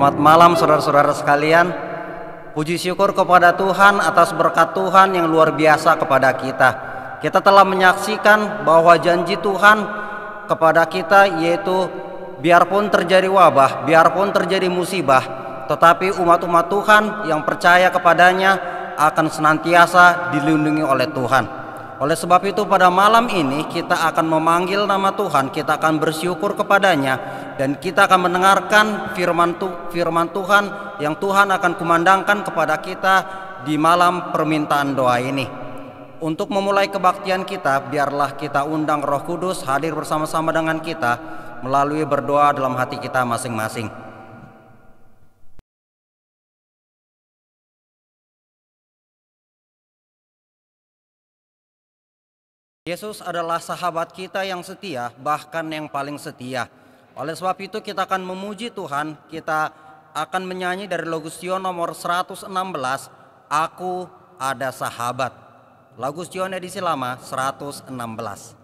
Selamat malam saudara-saudara sekalian. Puji syukur kepada Tuhan atas berkat Tuhan yang luar biasa kepada kita. Kita telah menyaksikan bahwa janji Tuhan kepada kita yaitu biarpun terjadi wabah, biarpun terjadi musibah, tetapi umat-umat Tuhan yang percaya kepadanya akan senantiasa dilindungi oleh Tuhan. Oleh sebab itu pada malam ini kita akan memanggil nama Tuhan, kita akan bersyukur kepadanya, dan kita akan mendengarkan firman Tuhan yang Tuhan akan kumandangkan kepada kita di malam permintaan doa ini. Untuk memulai kebaktian kita, biarlah kita undang Roh Kudus hadir bersama-sama dengan kita melalui berdoa dalam hati kita masing-masing. Yesus adalah sahabat kita yang setia, bahkan yang paling setia. Oleh sebab itu kita akan memuji Tuhan, kita akan menyanyi dari Logus Sion nomor 116, Aku Ada Sahabat. Logus Sion edisi lama 116.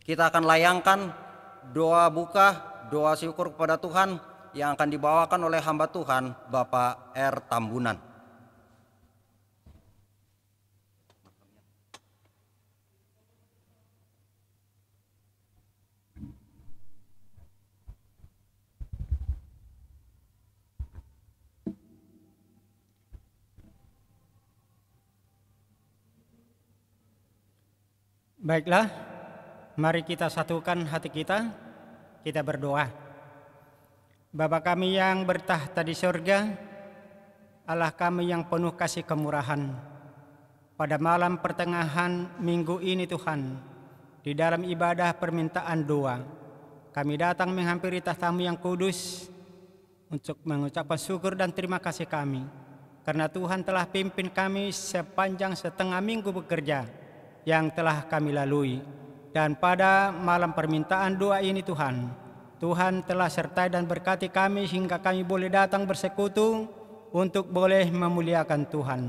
Kita akan layangkan doa buka, doa syukur kepada Tuhan yang akan dibawakan oleh hamba Tuhan, Bapak R. Tambunan. Baiklah, mari kita satukan hati kita, kita berdoa. Bapa kami yang bertahta di surga, Allah kami yang penuh kasih kemurahan, pada malam pertengahan minggu ini Tuhan, di dalam ibadah permintaan doa, kami datang menghampiri tahta-Mu yang kudus untuk mengucapkan syukur dan terima kasih kami, karena Tuhan telah pimpin kami sepanjang setengah minggu bekerja yang telah kami lalui. Dan pada malam permintaan doa ini Tuhan telah sertai dan berkati kami hingga kami boleh datang bersekutu untuk boleh memuliakan Tuhan.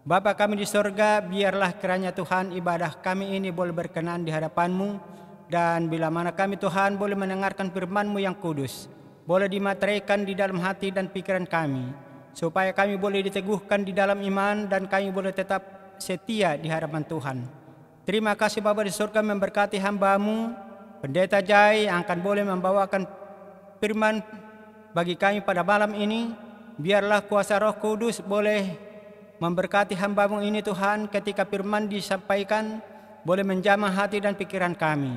Bapa kami di surga, biarlah kiranya Tuhan ibadah kami ini boleh berkenan di hadapan-Mu, dan bila mana kami Tuhan boleh mendengarkan firman-Mu yang kudus, boleh dimateraikan di dalam hati dan pikiran kami, supaya kami boleh diteguhkan di dalam iman dan kami boleh tetap setia di hadapan Tuhan. Terima kasih Bapa di surga memberkati hamba-Mu, Pendeta Jai, yang akan boleh membawakan firman bagi kami pada malam ini. Biarlah kuasa Roh Kudus boleh memberkati hamba-Mu ini Tuhan, ketika firman disampaikan boleh menjamah hati dan pikiran kami.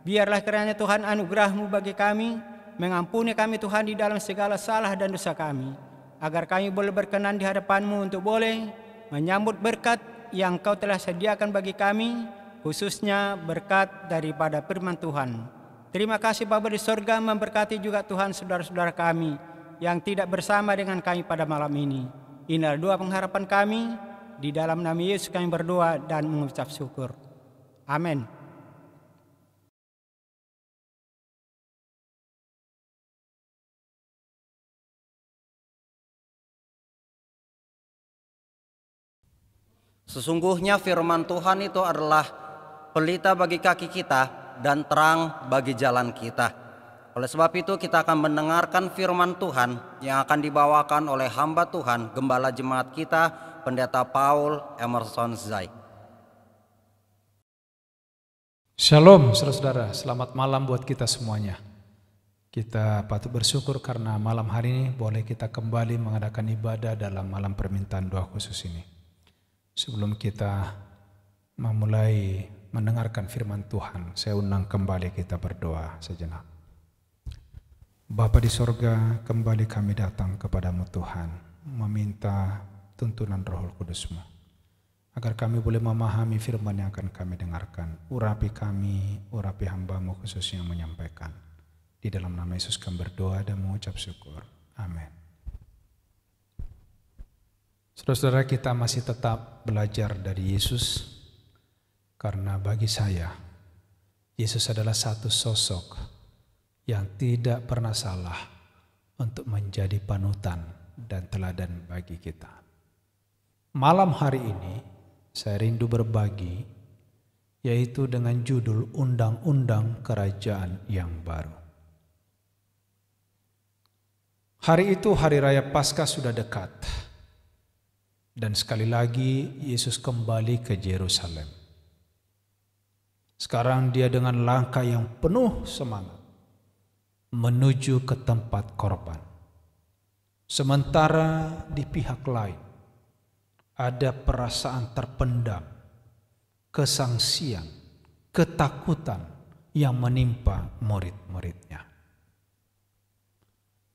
Biarlah kiranya Tuhan anugerah-Mu bagi kami, mengampuni kami Tuhan di dalam segala salah dan dosa kami, agar kami boleh berkenan di hadapan-Mu untuk boleh menyambut berkat yang Kau telah sediakan bagi kami, khususnya berkat daripada firman Tuhan. Terima kasih Bapa di sorga, memberkati juga Tuhan saudara-saudara kami yang tidak bersama dengan kami pada malam ini. Inilah doa pengharapan kami, di dalam nama Yesus kami berdoa dan mengucap syukur. Amin. Sesungguhnya firman Tuhan itu adalah pelita bagi kaki kita dan terang bagi jalan kita. Oleh sebab itu kita akan mendengarkan firman Tuhan yang akan dibawakan oleh hamba Tuhan, Gembala Jemaat kita, Pendeta Paul Emerson Zai. Shalom saudara-saudara, selamat malam buat kita semuanya. Kita patut bersyukur karena malam hari ini boleh kita kembali mengadakan ibadah dalam malam permintaan doa khusus ini. Sebelum kita memulai mendengarkan firman Tuhan, saya undang kembali kita berdoa sejenak. Bapa di sorga, kembali kami datang kepadamu Tuhan, meminta tuntunan Roh Kudus-Mu, agar kami boleh memahami firman yang akan kami dengarkan. Urapi kami, urapi hamba-Mu khususnya yang menyampaikan. Di dalam nama Yesus kami berdoa dan mengucap syukur. Amin. Saudara-saudara, kita masih tetap belajar dari Yesus, karena bagi saya, Yesus adalah satu sosok yang tidak pernah salah untuk menjadi panutan dan teladan bagi kita. Malam hari ini, saya rindu berbagi, yaitu dengan judul Undang-Undang Kerajaan yang Baru. Hari itu, Hari Raya Paskah sudah dekat. Dan sekali lagi Yesus kembali ke Yerusalem. Sekarang dia dengan langkah yang penuh semangat menuju ke tempat korban. Sementara di pihak lain ada perasaan terpendam, kesangsian, ketakutan yang menimpa murid-muridnya.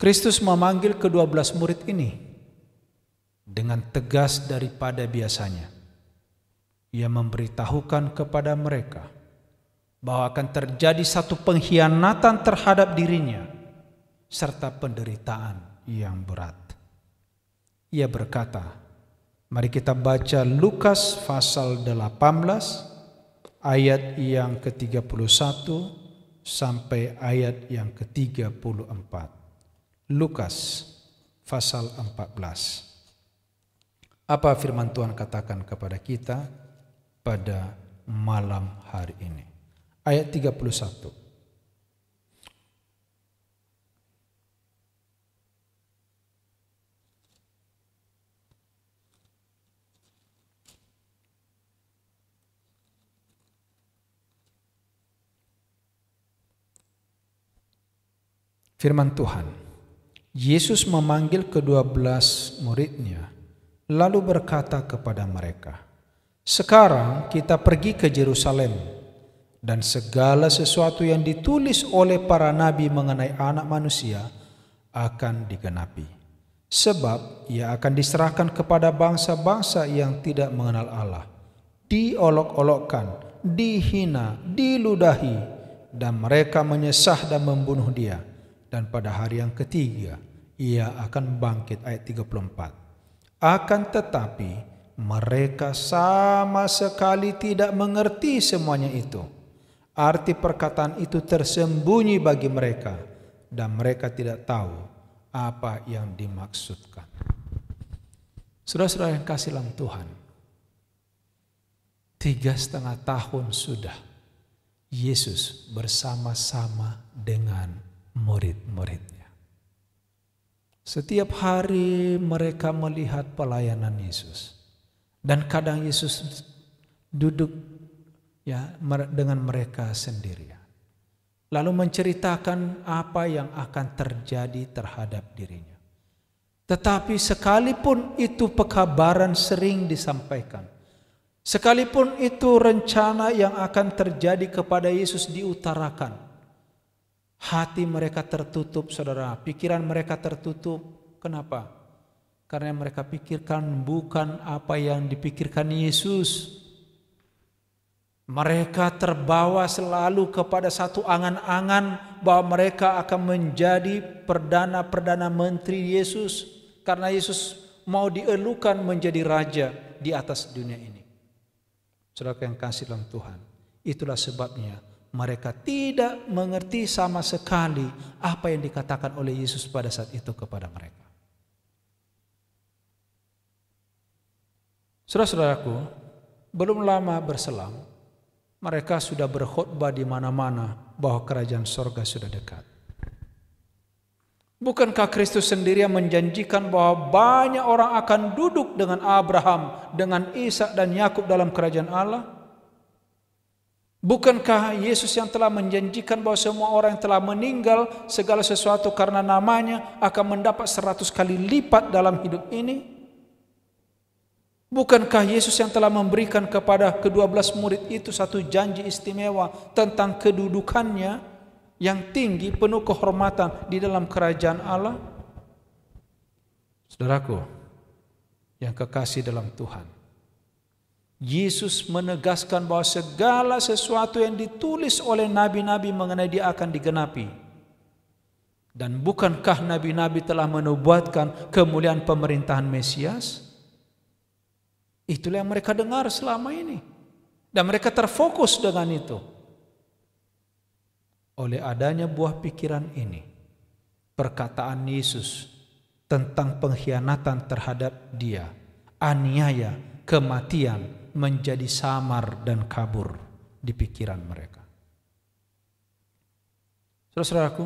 Kristus memanggil ke-12 murid ini dengan tegas daripada biasanya. Ia memberitahukan kepada mereka bahwa akan terjadi satu pengkhianatan terhadap dirinya serta penderitaan yang berat. Ia berkata, mari kita baca Lukas pasal 18 ayat yang ke-31 sampai ayat yang ke-34. Lukas pasal 14. Apa firman Tuhan katakan kepada kita pada malam hari ini? Ayat 31. Firman Tuhan, Yesus memanggil ke-12 muridnya, lalu berkata kepada mereka, sekarang kita pergi ke Yerusalem, dan segala sesuatu yang ditulis oleh para nabi mengenai Anak Manusia akan digenapi. Sebab ia akan diserahkan kepada bangsa-bangsa yang tidak mengenal Allah, diolok-olokkan, dihina, diludahi, dan mereka menyesah dan membunuh dia. Dan pada hari yang ketiga ia akan bangkit. Ayat 34. Akan tetapi mereka sama sekali tidak mengerti semuanya itu. Arti perkataan itu tersembunyi bagi mereka, dan mereka tidak tahu apa yang dimaksudkan. Saudara-saudara yang kasih dalam Tuhan, 3,5 tahun sudah Yesus bersama-sama dengan murid-muridnya. Setiap hari mereka melihat pelayanan Yesus. Dan kadang Yesus duduk dengan mereka sendirian. Lalu menceritakan apa yang akan terjadi terhadap dirinya. Tetapi sekalipun itu pekabaran sering disampaikan, sekalipun itu rencana yang akan terjadi kepada Yesus diutarakan, hati mereka tertutup, saudara. Pikiran mereka tertutup. Kenapa? Karena mereka pikirkan bukan apa yang dipikirkan Yesus. Mereka terbawa selalu kepada satu angan-angan bahwa mereka akan menjadi perdana menteri Yesus. Karena Yesus mau dielukan menjadi raja di atas dunia ini. Saudara yang kasih dalam Tuhan, itulah sebabnya mereka tidak mengerti sama sekali apa yang dikatakan oleh Yesus pada saat itu kepada mereka. Saudara-saudaraku, belum lama berselang, mereka sudah berkhotbah di mana-mana bahwa kerajaan sorga sudah dekat. Bukankah Kristus sendiri yang menjanjikan bahwa banyak orang akan duduk dengan Abraham, dengan Ishak dan Yakub dalam kerajaan Allah? Bukankah Yesus yang telah menjanjikan bahwa semua orang yang telah meninggal segala sesuatu karena namanya akan mendapat 100 kali lipat dalam hidup ini? Bukankah Yesus yang telah memberikan kepada ke-12 murid itu satu janji istimewa tentang kedudukannya yang tinggi, penuh kehormatan di dalam kerajaan Allah? Saudaraku yang kekasih dalam Tuhan, Yesus menegaskan bahwa segala sesuatu yang ditulis oleh nabi-nabi mengenai Dia akan digenapi. Dan bukankah nabi-nabi telah menubuatkan kemuliaan pemerintahan Mesias? Itulah yang mereka dengar selama ini. Dan mereka terfokus dengan itu. Oleh adanya buah pikiran ini, perkataan Yesus tentang pengkhianatan terhadap Dia, aniaya, kematian menjadi samar dan kabur di pikiran mereka. Saudara-saudaraku,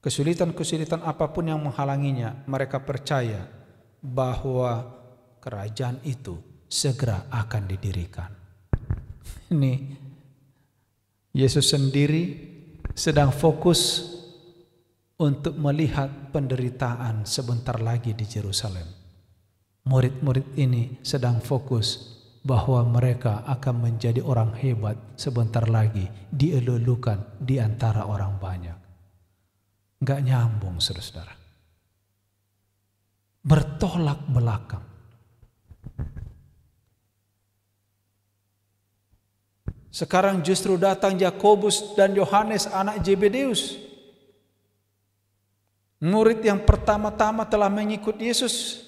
kesulitan-kesulitan apapun yang menghalanginya, mereka percaya bahwa kerajaan itu segera akan didirikan. Ini Yesus sendiri sedang fokus untuk melihat penderitaan sebentar lagi di Yerusalem. Murid-murid ini sedang fokus bahwa mereka akan menjadi orang hebat sebentar lagi, dielulukan di antara orang banyak. Enggak nyambung, saudara-saudara. Bertolak belakang. Sekarang justru datang Yakobus dan Yohanes anak Zebedeus. Murid yang pertama-tama telah mengikut Yesus,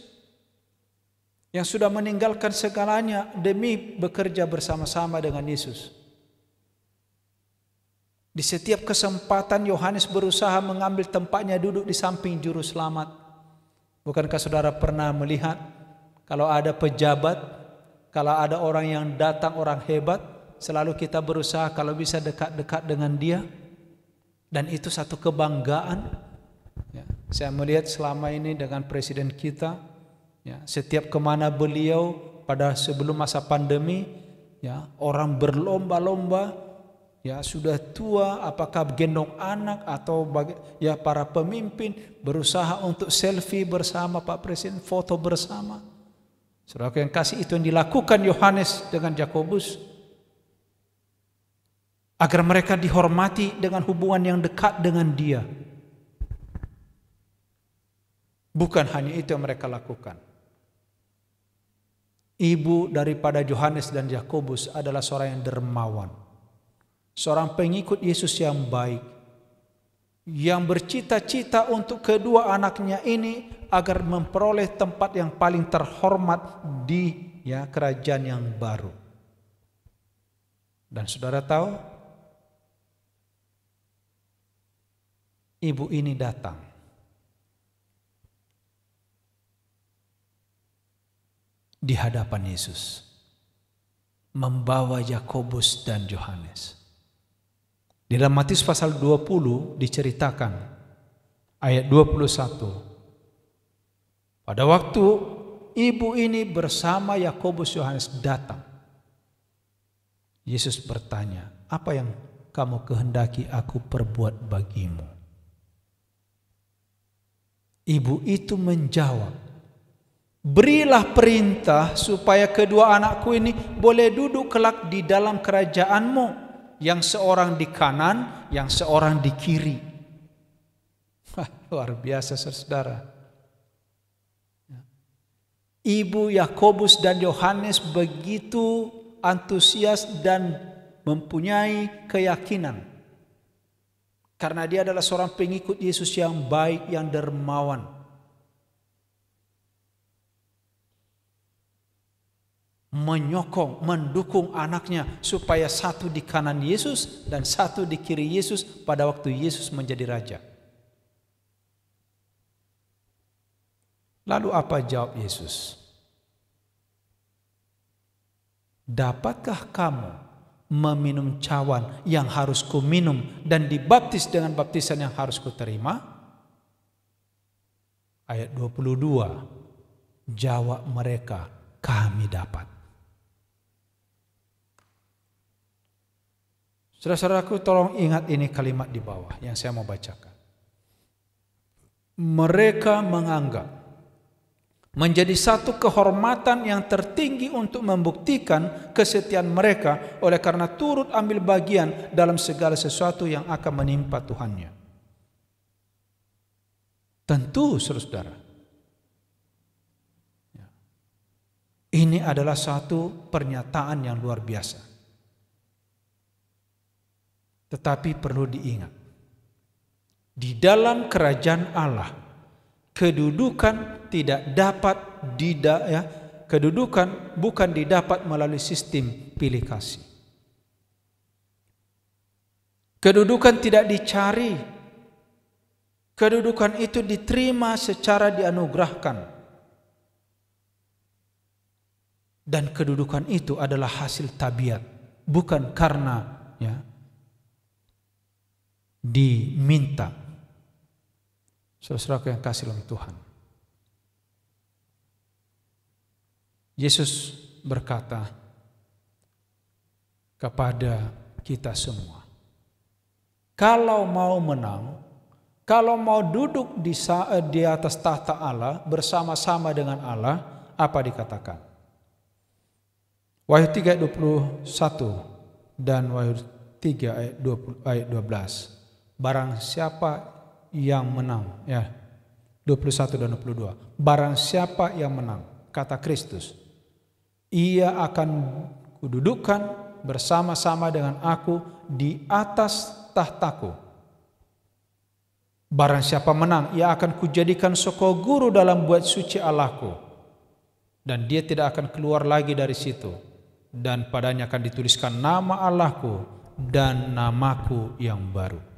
yang sudah meninggalkan segalanya demi bekerja bersama-sama dengan Yesus. Di setiap kesempatan Yohanes berusaha mengambil tempatnya duduk di samping juru selamat. Bukankah saudara pernah melihat kalau ada pejabat, kalau ada orang yang datang, orang hebat, selalu kita berusaha kalau bisa dekat-dekat dengan dia. Dan itu satu kebanggaan. Ya, saya melihat selama ini dengan presiden kita, ya, setiap kemana beliau pada sebelum masa pandemi, ya, orang berlomba-lomba, ya, sudah tua, apakah gendong anak atau ya para pemimpin berusaha untuk selfie bersama Pak Presiden, foto bersama. Saudara yang kasih, itu yang dilakukan Yohanes dengan Yakobus, agar mereka dihormati dengan hubungan yang dekat dengan Dia. Bukan hanya itu yang mereka lakukan. Ibu daripada Yohanes dan Yakobus adalah seorang yang dermawan, seorang pengikut Yesus yang baik, yang bercita-cita untuk kedua anaknya ini agar memperoleh tempat yang paling terhormat di kerajaan yang baru. Dan saudara tahu, ibu ini datang di hadapan Yesus, membawa Yakobus dan Yohanes. Di dalam Matius pasal 20 diceritakan ayat 21 Pada waktu ibu ini bersama Yakobus Yohanes datang, Yesus bertanya, "Apa yang kamu kehendaki aku perbuat bagimu?" Ibu itu menjawab, "Berilah perintah supaya kedua anakku ini boleh duduk kelak di dalam kerajaanmu, yang seorang di kanan, yang seorang di kiri." Luar biasa, saudara. Ibu Yakobus dan Yohanes begitu antusias dan mempunyai keyakinan karena dia adalah seorang pengikut Yesus yang baik, yang dermawan. Menyokong, mendukung anaknya supaya satu di kanan Yesus dan satu di kiri Yesus pada waktu Yesus menjadi raja. Lalu apa jawab Yesus? "Dapatkah kamu meminum cawan yang harus kuminum dan dibaptis dengan baptisan yang harus kuterima?" Ayat 22, jawab mereka, "Kami dapat." Saudara-saudaraku, tolong ingat ini kalimat di bawah yang saya mau bacakan. Mereka menganggap menjadi satu kehormatan yang tertinggi untuk membuktikan kesetiaan mereka oleh karena turut ambil bagian dalam segala sesuatu yang akan menimpa Tuhannya. Tentu, saudara, ini adalah satu pernyataan yang luar biasa. Tetapi perlu diingat, di dalam kerajaan Allah, kedudukan kedudukan bukan didapat melalui sistem pilih kasih. Kedudukan tidak dicari. Kedudukan itu diterima secara dianugerahkan. Dan kedudukan itu adalah hasil tabiat, bukan karena diminta. Saudara-saudaraku yang kasih dalam Tuhan, Yesus berkata kepada kita semua, kalau mau menang, kalau mau duduk di atas tahta Allah bersama-sama dengan Allah, apa dikatakan? Wahyu 3 ayat 21 dan Wahyu 3 ayat 12. Barang siapa yang menang, 21 dan 22. Barang siapa yang menang, kata Kristus, ia akan kududukan bersama-sama dengan aku di atas tahtaku. Barang siapa menang, ia akan kujadikan soko guru dalam bait suci Allahku, dan dia tidak akan keluar lagi dari situ, dan padanya akan dituliskan nama Allahku dan namaku yang baru.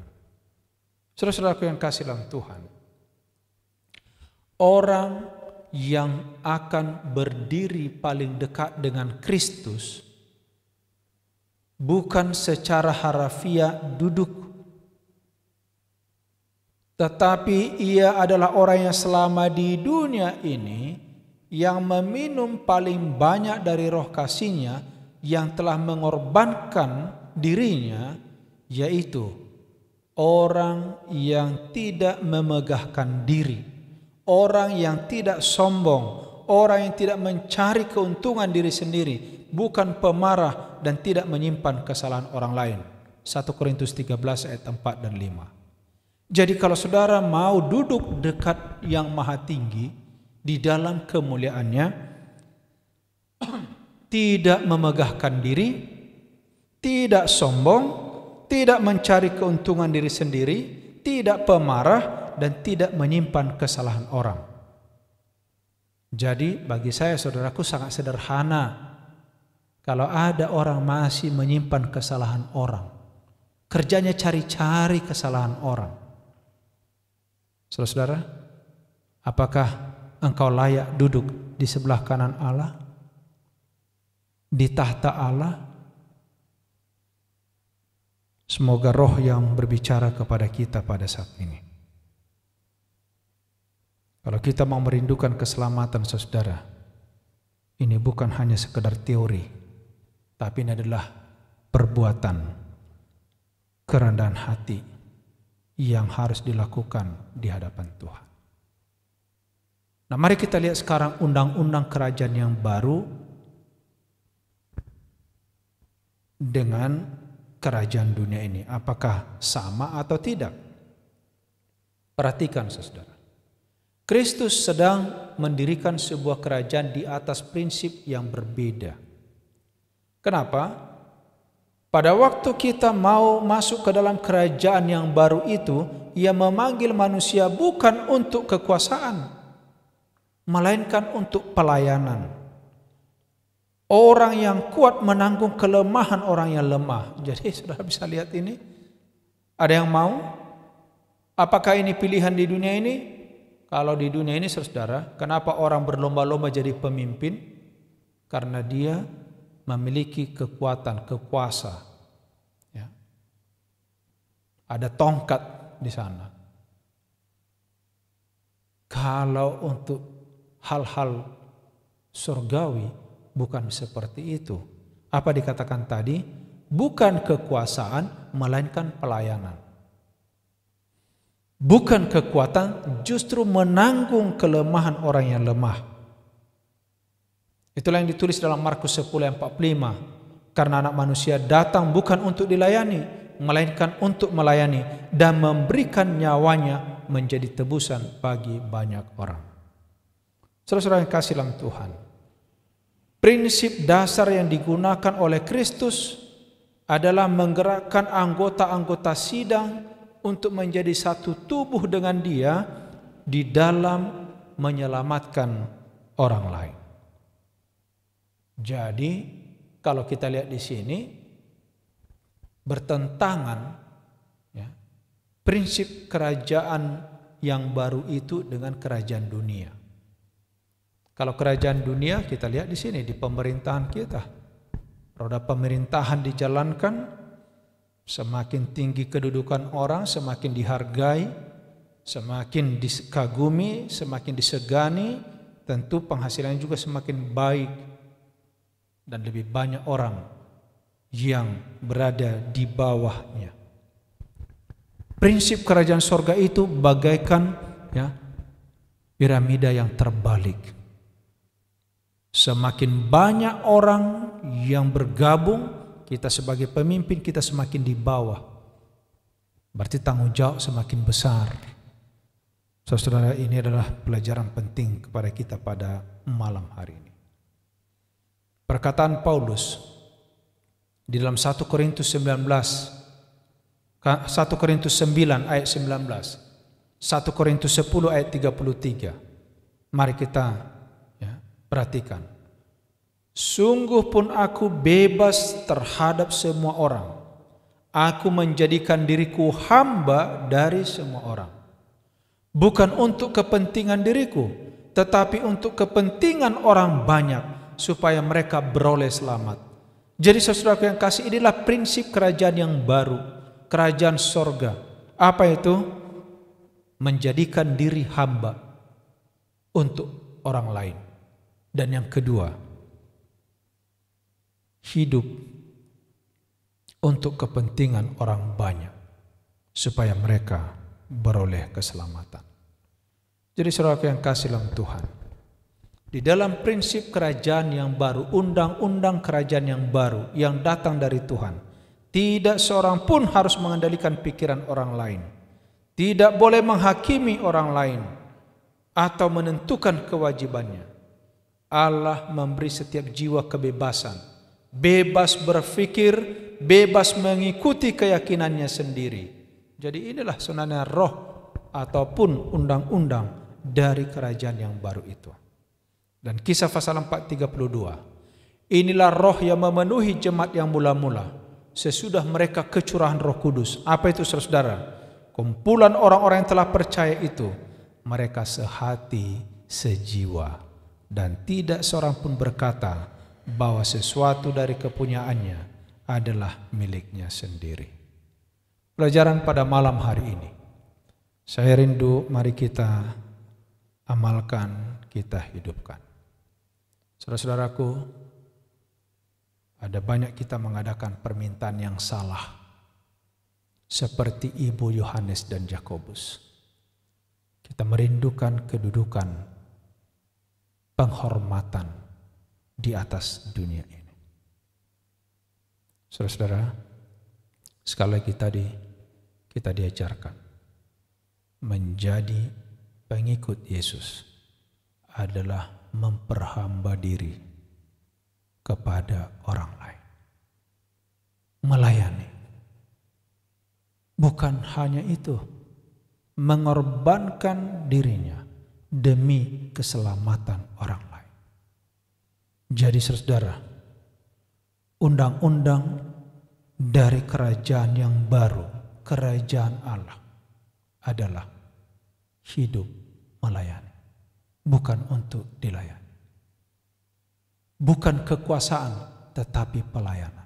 Saudara-saudaraku yang kasih dalam Tuhan, orang yang akan berdiri paling dekat dengan Kristus bukan secara harafiah duduk, tetapi ia adalah orang yang selama di dunia ini yang meminum paling banyak dari roh kasih-Nya, yang telah mengorbankan dirinya, yaitu orang yang tidak memegahkan diri, orang yang tidak sombong, orang yang tidak mencari keuntungan diri sendiri, bukan pemarah dan tidak menyimpan kesalahan orang lain. 1 Korintus 13 ayat 4 dan 5. Jadi kalau saudara mau duduk dekat yang maha tinggi di dalam kemuliaannya, tidak memegahkan diri, tidak sombong, tidak mencari keuntungan diri sendiri, tidak pemarah, dan tidak menyimpan kesalahan orang. Jadi bagi saya, saudaraku, sangat sederhana kalau ada orang masih menyimpan kesalahan orang, kerjanya cari-cari kesalahan orang. Saudara-saudara, apakah engkau layak duduk di sebelah kanan Allah, di tahta Allah? Semoga roh yang berbicara kepada kita pada saat ini. Kalau kita mau merindukan keselamatan saudara, ini bukan hanya sekedar teori, tapi ini adalah perbuatan, kerendahan hati yang harus dilakukan di hadapan Tuhan. Nah, mari kita lihat sekarang undang-undang kerajaan yang baru dengan kerajaan dunia ini. Apakah sama atau tidak? Perhatikan saudara. Kristus sedang mendirikan sebuah kerajaan di atas prinsip yang berbeda. Kenapa? Pada waktu kita mau masuk ke dalam kerajaan yang baru itu, Ia memanggil manusia bukan untuk kekuasaan, melainkan untuk pelayanan. Orang yang kuat menanggung kelemahan orang yang lemah. Jadi saudara bisa lihat ini. Ada yang mau? Apakah ini pilihan di dunia ini? Kalau di dunia ini saudara, kenapa orang berlomba-lomba jadi pemimpin? Karena dia memiliki kekuatan, kekuasa. Ya. Ada tongkat di sana. Kalau untuk hal-hal surgawi bukan seperti itu. Apa dikatakan tadi? Bukan kekuasaan, melainkan pelayanan. Bukan kekuatan, justru menanggung kelemahan orang yang lemah. Itulah yang ditulis dalam Markus 10 ayat 45. Karena anak manusia datang bukan untuk dilayani, melainkan untuk melayani dan memberikan nyawanya menjadi tebusan bagi banyak orang. Saudara-saudara yang kasih dalam Tuhan, prinsip dasar yang digunakan oleh Kristus adalah menggerakkan anggota-anggota sidang untuk menjadi satu tubuh dengan Dia di dalam menyelamatkan orang lain. Jadi kalau kita lihat di sini bertentangan ya, prinsip kerajaan yang baru itu dengan kerajaan dunia. Kalau kerajaan dunia kita lihat di sini di pemerintahan kita, roda pemerintahan dijalankan, semakin tinggi kedudukan orang, semakin dihargai, semakin dikagumi, semakin disegani, tentu penghasilannya juga semakin baik dan lebih banyak orang yang berada di bawahnya. Prinsip kerajaan sorga itu bagaikan ya, piramida yang terbalik. Semakin banyak orang yang bergabung, kita sebagai pemimpin kita semakin di bawah. Berarti tanggung jawab semakin besar. Saudara, ini adalah pelajaran penting kepada kita pada malam hari ini. Perkataan Paulus di dalam 1 Korintus 9 ayat 19, 1 Korintus 10 ayat 33. Mari kita perhatikan. Sungguh pun aku bebas terhadap semua orang. Aku menjadikan diriku hamba dari semua orang. Bukan untuk kepentingan diriku, tetapi untuk kepentingan orang banyak, supaya mereka beroleh selamat. Jadi saudara yang kasih, inilah prinsip kerajaan yang baru, kerajaan sorga. Apa itu? Menjadikan diri hamba untuk orang lain. Dan yang kedua, hidup untuk kepentingan orang banyak supaya mereka beroleh keselamatan. Jadi saudara yang kasih dalam Tuhan, di dalam prinsip kerajaan yang baru, undang-undang kerajaan yang baru yang datang dari Tuhan, tidak seorang pun harus mengendalikan pikiran orang lain, tidak boleh menghakimi orang lain atau menentukan kewajibannya. Allah memberi setiap jiwa kebebasan, bebas berpikir, bebas mengikuti keyakinannya sendiri. Jadi inilah sebenarnya roh ataupun undang-undang dari kerajaan yang baru itu. Dan Kisah pasal 4:32, inilah roh yang memenuhi jemaat yang mula-mula sesudah mereka kecurahan Roh Kudus. Apa itu saudara? Kumpulan orang-orang yang telah percaya itu, mereka sehati, sejiwa, dan tidak seorang pun berkata bahwa sesuatu dari kepunyaannya adalah miliknya sendiri. Pelajaran pada malam hari ini, saya rindu mari kita amalkan, kita hidupkan. Saudara-saudaraku, ada banyak kita mengadakan permintaan yang salah, seperti ibu Yohanes dan Yakobus. Kita merindukan kedudukan, penghormatan di atas dunia ini. Saudara-saudara, sekali lagi tadi kita diajarkan menjadi pengikut Yesus adalah memperhamba diri kepada orang lain. Melayani. Bukan hanya itu, mengorbankan dirinya demi keselamatan orang lain. Jadi saudara, undang-undang dari kerajaan yang baru, kerajaan Allah, adalah hidup melayani, bukan untuk dilayani. Bukan kekuasaan, tetapi pelayanan.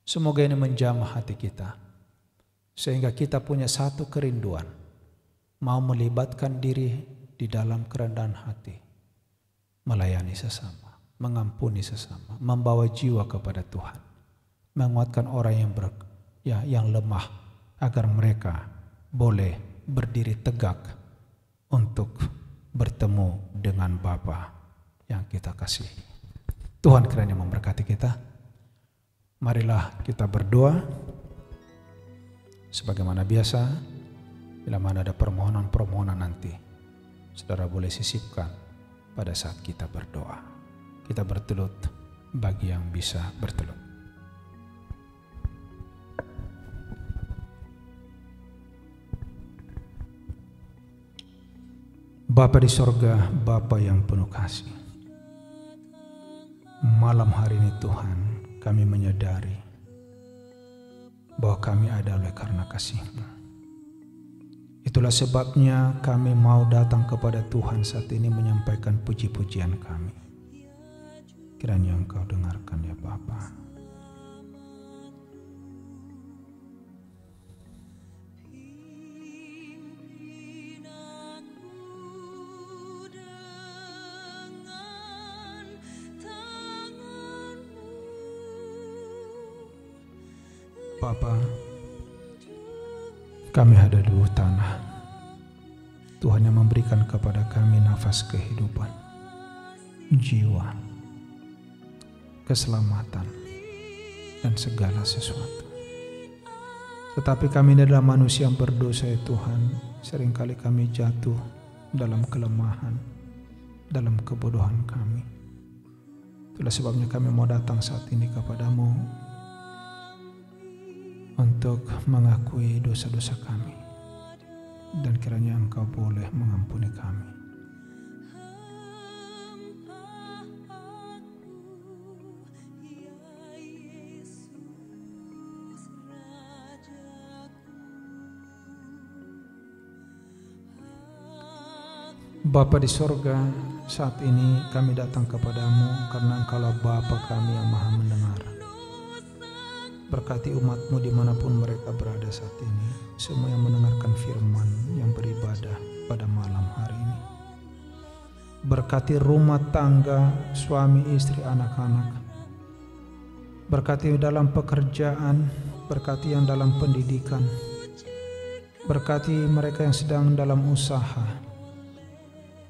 Semoga ini menjamah hati kita, sehingga kita punya satu kerinduan, mau melibatkan diri di dalam kerendahan hati, melayani sesama, mengampuni sesama, membawa jiwa kepada Tuhan, menguatkan orang yang lemah, agar mereka boleh berdiri tegak untuk bertemu dengan Bapa yang kita kasihi. Tuhan kiranya memberkati kita. Marilah kita berdoa. Sebagaimana biasa, bila mana ada permohonan-permohonan nanti, saudara boleh sisipkan pada saat kita berdoa. Kita bertelut bagi yang bisa bertelut. Bapa di sorga, Bapa yang penuh kasih, malam hari ini Tuhan, kami menyadari bahwa kami ada oleh karena kasih-Mu. Itulah sebabnya kami mau datang kepada Tuhan saat ini menyampaikan puji-pujian kami. Kiranya Engkau dengarkan ya Bapa. Bapa, kami ada di tanah. Tuhan yang memberikan kepada kami nafas kehidupan, jiwa, keselamatan, dan segala sesuatu. Tetapi kami adalah manusia yang berdosa ya Tuhan. Seringkali kami jatuh dalam kelemahan, dalam kebodohan kami. Itulah sebabnya kami mau datang saat ini kepadamu untuk mengakui dosa-dosa kami, dan kiranya Engkau boleh mengampuni kami. Bapa di sorga, saat ini kami datang kepadamu karena Engkaulah Bapa kami yang maha mendengar. Berkati umat-Mu dimanapun mereka berada saat ini, semua yang mendengarkan firman, yang beribadah pada malam hari ini. Berkati rumah tangga, suami, istri, anak-anak. Berkati dalam pekerjaan, berkati yang dalam pendidikan. Berkati mereka yang sedang dalam usaha.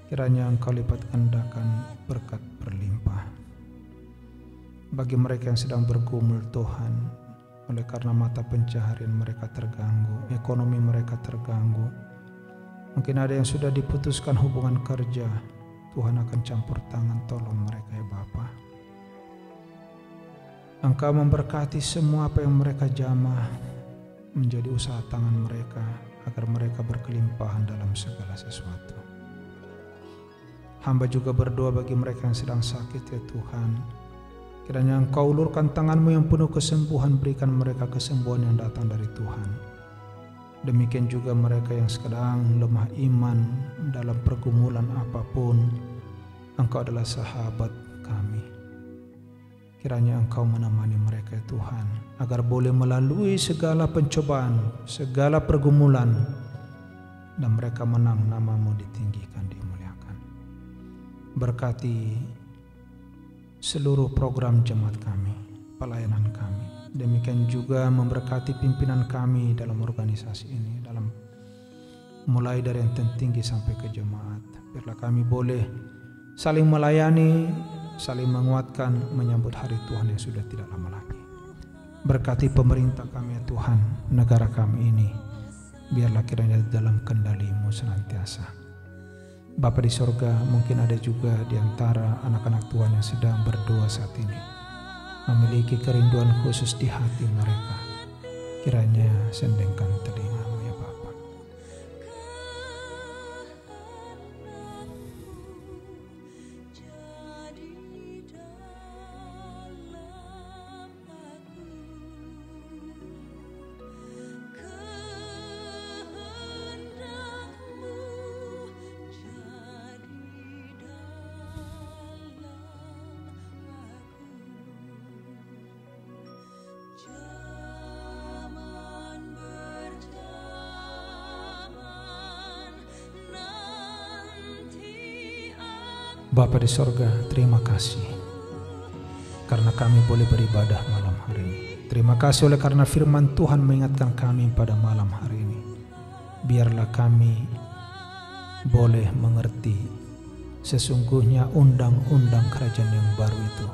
Kiranya Engkau lipat gandakan berkat berlimpah. Bagi mereka yang sedang bergumul Tuhan, oleh karena mata pencaharian mereka terganggu, ekonomi mereka terganggu. Mungkin ada yang sudah diputuskan hubungan kerja. Tuhan akan campur tangan, tolong mereka ya Bapa. Engkau memberkati semua apa yang mereka jamah menjadi usaha tangan mereka, agar mereka berkelimpahan dalam segala sesuatu. Hamba juga berdoa bagi mereka yang sedang sakit ya Tuhan. Kiranya Engkau ulurkan tangan-Mu yang penuh kesembuhan, berikan mereka kesembuhan yang datang dari Tuhan. Demikian juga mereka yang sedang lemah iman dalam pergumulan apapun, Engkau adalah sahabat kami. Kiranya Engkau menemani mereka ya Tuhan, agar boleh melalui segala pencobaan, segala pergumulan, dan mereka menang, nama-Mu ditinggikan, dimuliakan. Berkati seluruh program jemaat kami, pelayanan kami. Demikian juga memberkati pimpinan kami dalam organisasi ini, dalam mulai dari yang tertinggi sampai ke jemaat. Biarlah kami boleh saling melayani, saling menguatkan menyambut hari Tuhan yang sudah tidak lama lagi. Berkati pemerintah kami ya Tuhan, negara kami ini, biarlah kiranya dalam kendali-Mu senantiasa. Bapa di sorga, mungkin ada juga di antara anak-anak Tuhan yang sedang berdoa saat ini, memiliki kerinduan khusus di hati mereka. Kiranya sendengkan telinga-Mu ya Bapa. Bapa di sorga, terima kasih karena kami boleh beribadah malam hari ini. Terima kasih oleh karena firman Tuhan mengingatkan kami pada malam hari ini. Biarlah kami boleh mengerti sesungguhnya undang-undang kerajaan yang baru itu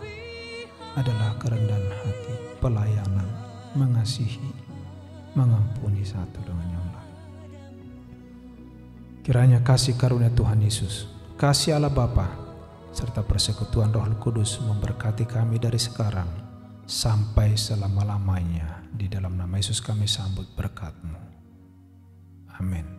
adalah kerendahan hati, pelayanan, mengasihi, mengampuni satu dengan yang lain. Kiranya kasih karunia Tuhan Yesus, kasih Allah Bapa, serta persekutuan Roh Kudus memberkati kami dari sekarang sampai selama-lamanya. Di dalam nama Yesus kami sambut berkat-Mu. Amin.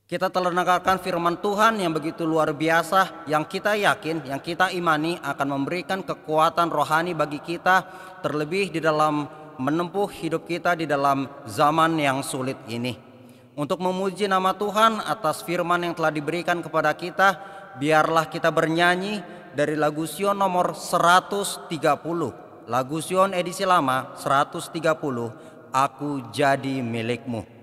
Kita telah mendengarkan firman Tuhan yang begitu luar biasa, yang kita yakin, yang kita imani akan memberikan kekuatan rohani bagi kita, terlebih di dalam menempuh hidup kita di dalam zaman yang sulit ini. Untuk memuji nama Tuhan atas firman yang telah diberikan kepada kita, biarlah kita bernyanyi dari lagu Sion nomor 130. Lagu Sion edisi lama 130, Aku Jadi Milik-Mu.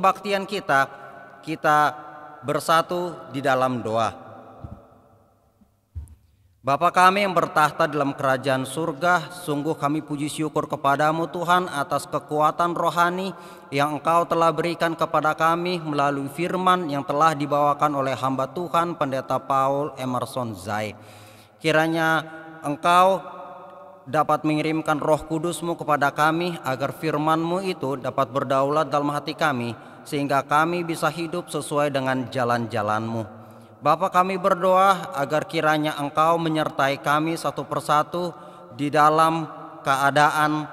kebaktian kita, kita bersatu di dalam doa. Bapa kami yang bertahta dalam kerajaan surga, sungguh kami puji syukur kepadamu Tuhan atas kekuatan rohani yang Engkau telah berikan kepada kami melalui firman yang telah dibawakan oleh hamba Tuhan Pendeta Paul Emerson Zai. Kiranya Engkau dapat mengirimkan Roh Kudus-Mu kepada kami agar firman-Mu itu dapat berdaulat dalam hati kami sehingga kami bisa hidup sesuai dengan jalan-jalan-Mu. Bapa, kami berdoa agar kiranya Engkau menyertai kami satu persatu di dalam keadaan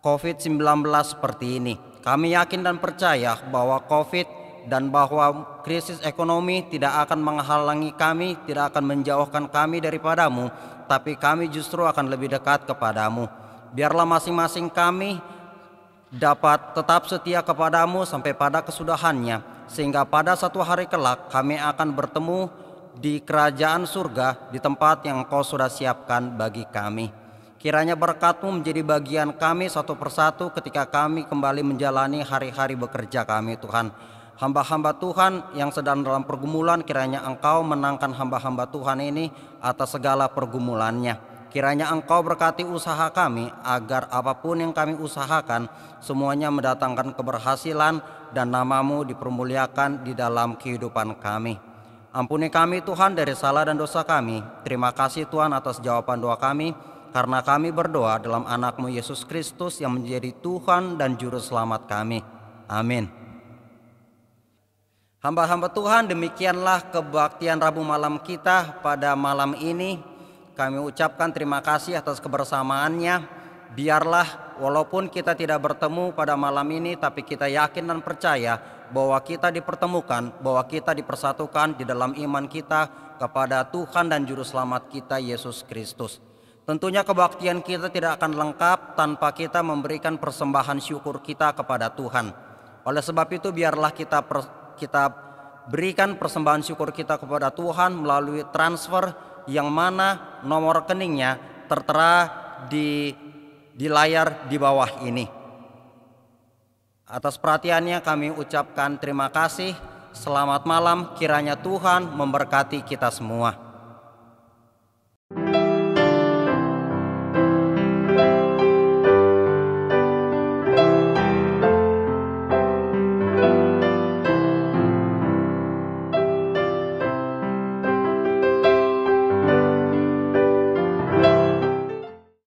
COVID-19 seperti ini. Kami yakin dan percaya bahwa COVID dan bahwa krisis ekonomi tidak akan menghalangi kami, tidak akan menjauhkan kami daripadamu, tapi kami justru akan lebih dekat kepadamu. Biarlah masing-masing kami dapat tetap setia kepadamu sampai pada kesudahannya, sehingga pada satu hari kelak kami akan bertemu di kerajaan surga di tempat yang Engkau sudah siapkan bagi kami. Kiranya berkat-Mu menjadi bagian kami satu persatu ketika kami kembali menjalani hari-hari bekerja kami Tuhan. Hamba-hamba Tuhan yang sedang dalam pergumulan, kiranya Engkau menangkan hamba-hamba Tuhan ini atas segala pergumulannya. Kiranya Engkau berkati usaha kami agar apapun yang kami usahakan semuanya mendatangkan keberhasilan dan nama-Mu dipermuliakan di dalam kehidupan kami. Ampuni kami Tuhan dari salah dan dosa kami. Terima kasih Tuhan atas jawaban doa kami, karena kami berdoa dalam anak-Mu Yesus Kristus yang menjadi Tuhan dan Juru Selamat kami. Amin. Hamba-hamba Tuhan, demikianlah kebaktian Rabu malam kita pada malam ini. Kami ucapkan terima kasih atas kebersamaannya. Biarlah walaupun kita tidak bertemu pada malam ini, tapi kita yakin dan percaya bahwa kita dipertemukan, bahwa kita dipersatukan di dalam iman kita kepada Tuhan dan Juru Selamat kita Yesus Kristus. Tentunya kebaktian kita tidak akan lengkap tanpa kita memberikan persembahan syukur kita kepada Tuhan. Oleh sebab itu biarlah kita berikan persembahan syukur kita kepada Tuhan melalui transfer yang mana nomor rekeningnya tertera di layar di bawah ini. Atas perhatiannya kami ucapkan terima kasih. Selamat malam, kiranya Tuhan memberkati kita semua.